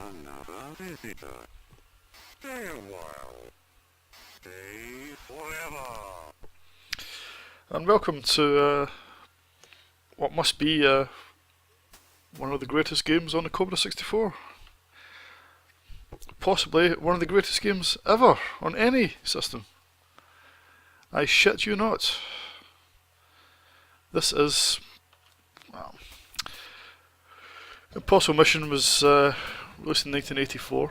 Another visitor. Stay a while. Stay forever. And welcome to what must be one of the greatest games on the Commodore 64. Possibly one of the greatest games ever on any system. I shit you not. This is... Well, Impossible Mission was released in 1984.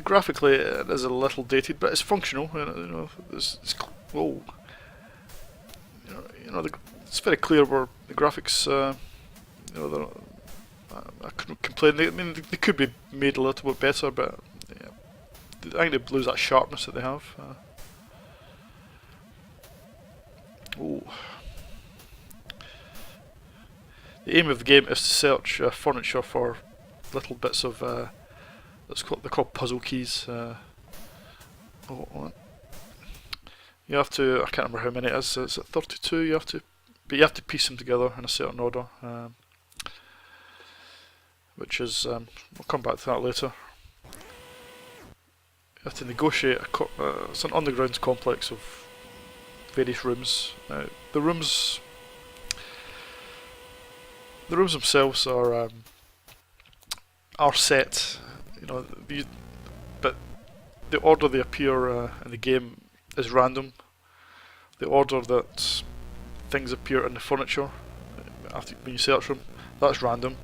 Graphically it is a little dated, but it's functional. Whoa. It's very clear where the graphics, I couldn't complain. I mean, they could be made a little bit better, but yeah, I think they lose that sharpness that they have. The aim of the game is to search furniture for little bits of they're called puzzle keys. You have to, I can't remember how many it is. Is it 32? You have to piece them together in a certain order, which is we'll come back to that later. You have to negotiate it's an underground complex of various rooms. The rooms themselves are set, but the order they appear in the game is random. The order that things appear in the furniture when you search them, that's random.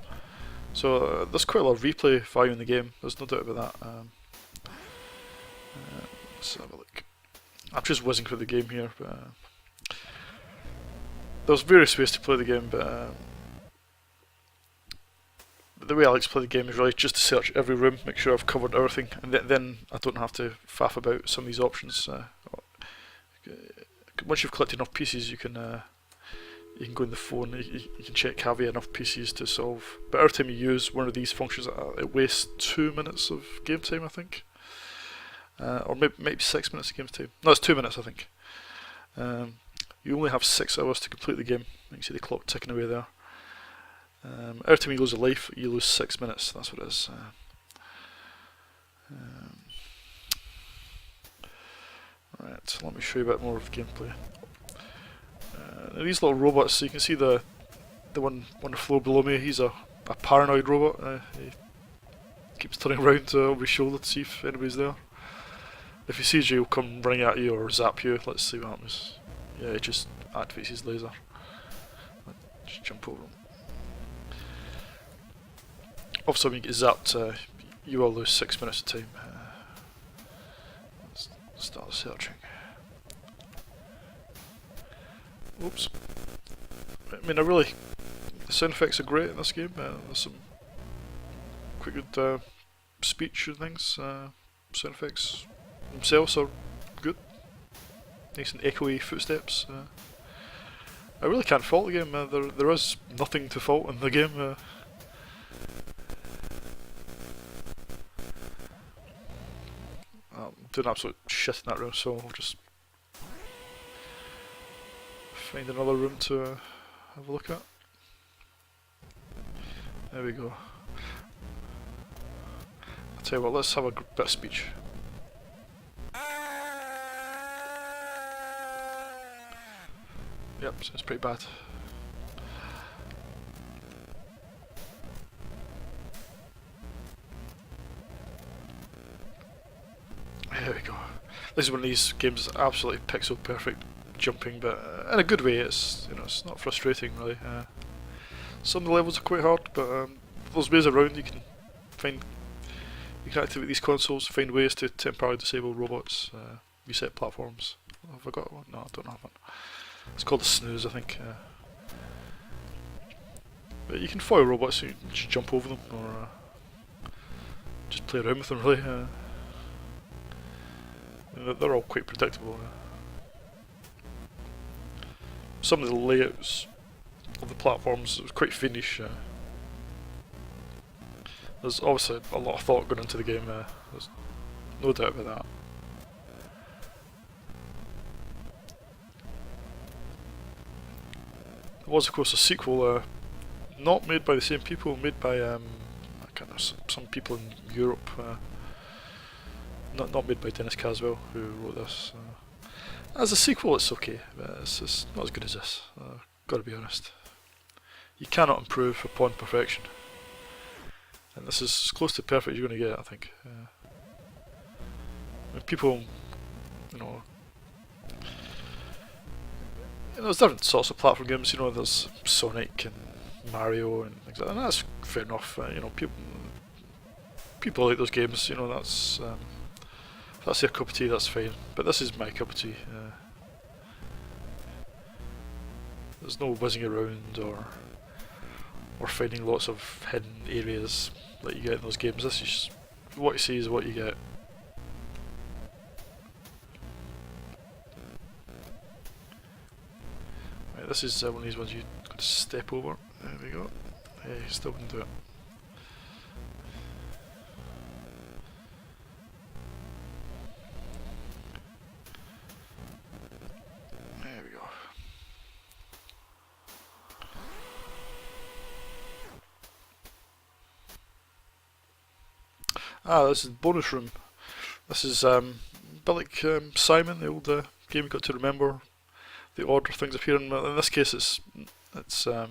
So there's quite a lot of replay value in the game. There's no doubt about that. Let's have a look. I'm just whizzing through the game here. But, there's various ways to play the game, but the way I like to play the game is really just to search every room, make sure I've covered everything, and then I don't have to faff about some of these options. Once you've collected enough pieces, you can go in the phone. You can check have you enough pieces to solve. But every time you use one of these functions, it wastes 2 minutes of game time, I think, or maybe 6 minutes of game time. No, it's 2 minutes, I think. You only have 6 hours to complete the game. You can see the clock ticking away there. Every time you lose a life, you lose 6 minutes. That's what it is. Right, so let me show you a bit more of the gameplay. These little robots, so you can see the one on the floor below me. He's a paranoid robot. He keeps turning around over his shoulder to see if anybody's there. If he sees you, he'll come running at you or zap you. Let's see what happens. Yeah, he just activates his laser. Just jump over him. Obviously, when you get zapped, you will lose 6 minutes of time. Let's start searching. Oops. I mean, the sound effects are great in this game. There's some quite good speech and things. Sound effects themselves are good. Nice and echoey footsteps. I really can't fault the game. There is nothing to fault in the game. I'm doing absolute shit in that room, so I'll just find another room to have a look at. There we go. I'll tell you what, let's have a bit of speech. Yep, sounds pretty bad. There we go. This is one of these games that's absolutely pixel perfect jumping, but in a good way. It's it's not frustrating really. Some of the levels are quite hard, but there's ways around. You can activate these consoles, find ways to temporarily disable robots, reset platforms. Have I got one? No, I don't have one. It's called the snooze, I think. But you can foil robots, so you can just jump over them, or just play around with them really. They're all quite predictable. Some of the layouts of the platforms was quite fiendish. There's obviously a lot of thought going into the game. There's no doubt about that. There was of course a sequel, not made by the same people, made by I kind of some people in Europe, not made by Dennis Caswell, who wrote this. As a sequel, it's okay, but it's not as good as this. Gotta be honest. You cannot improve upon perfection, and this is as close to perfect as you're going to get, I think. When people, you know, there's different sorts of platform games. You know, there's Sonic and Mario and things like that. And that's fair enough. You know, people like those games. You know, that's if that's their cup of tea, that's fine. But this is my cup of tea. There's no whizzing around or finding lots of hidden areas like you get in those games. This is just, what you see is what you get. Right, this is one of these ones you got to step over. There we go. Yeah, you still can do it. There we go. This is bonus room. This is a bit like Simon, the old game you got to remember the order things appear in. In this case, it's I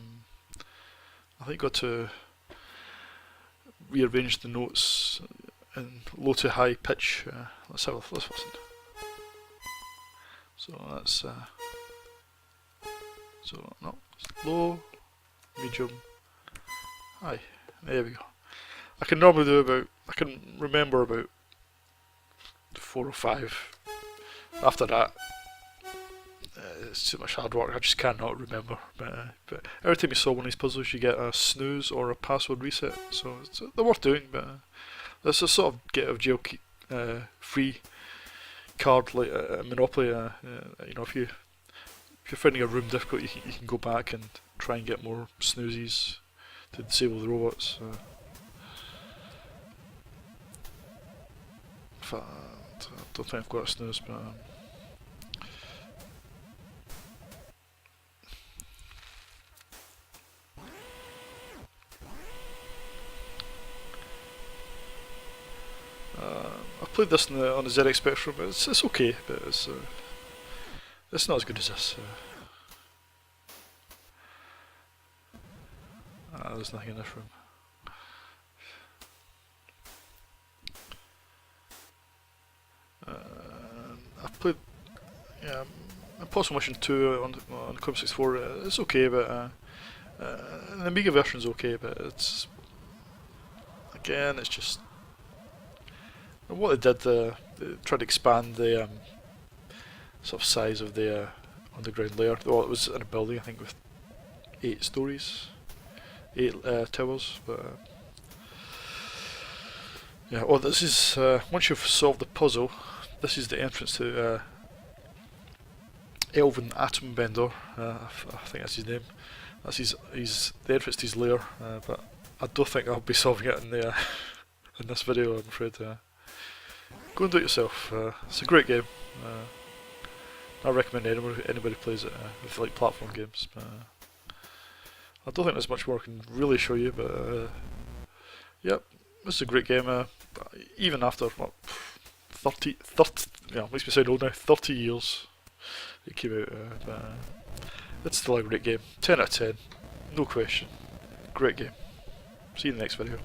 think you got to rearrange the notes in low to high pitch. Let's listen. So that's no, it's low, medium, high. There we go. I can normally do I can remember about 4 or 5. After that, it's too much hard work. I just cannot remember. But every time you solve one of these puzzles, you get a snooze or a password reset. So they're worth doing. But it's a sort of get out of jail free card like Monopoly. You know, if you're finding a room difficult, you can go back and try and get more snoozes to disable the robots. I don't think I've got a snooze, but I've played this on the ZX Spectrum. It's okay, but it's not as good as this. There's nothing in this room. I've played Impossible Mission 2 on C64. It's okay, but the Amiga version's okay, but it's again, it's just what they did. They tried to expand the sort of size of the underground layer. Well, it was in a building, I think, with 8 stories, 8 towers. But yeah, well, this is once you've solved the puzzle, this is the entrance to Elven Atom Bender. I think that's his name. That's the entrance to his lair. But I don't think I'll be solving it in the in this video, I'm afraid. Go and do it yourself. It's a great game. I recommend anybody plays it if they like platform games. But I don't think there's much more I can really show you. But yep, this is a great game. Even after what, 30, yeah, makes me sound old now. 30 years it came out. But it's still a great game. 10 out of 10, no question. Great game. See you in the next video.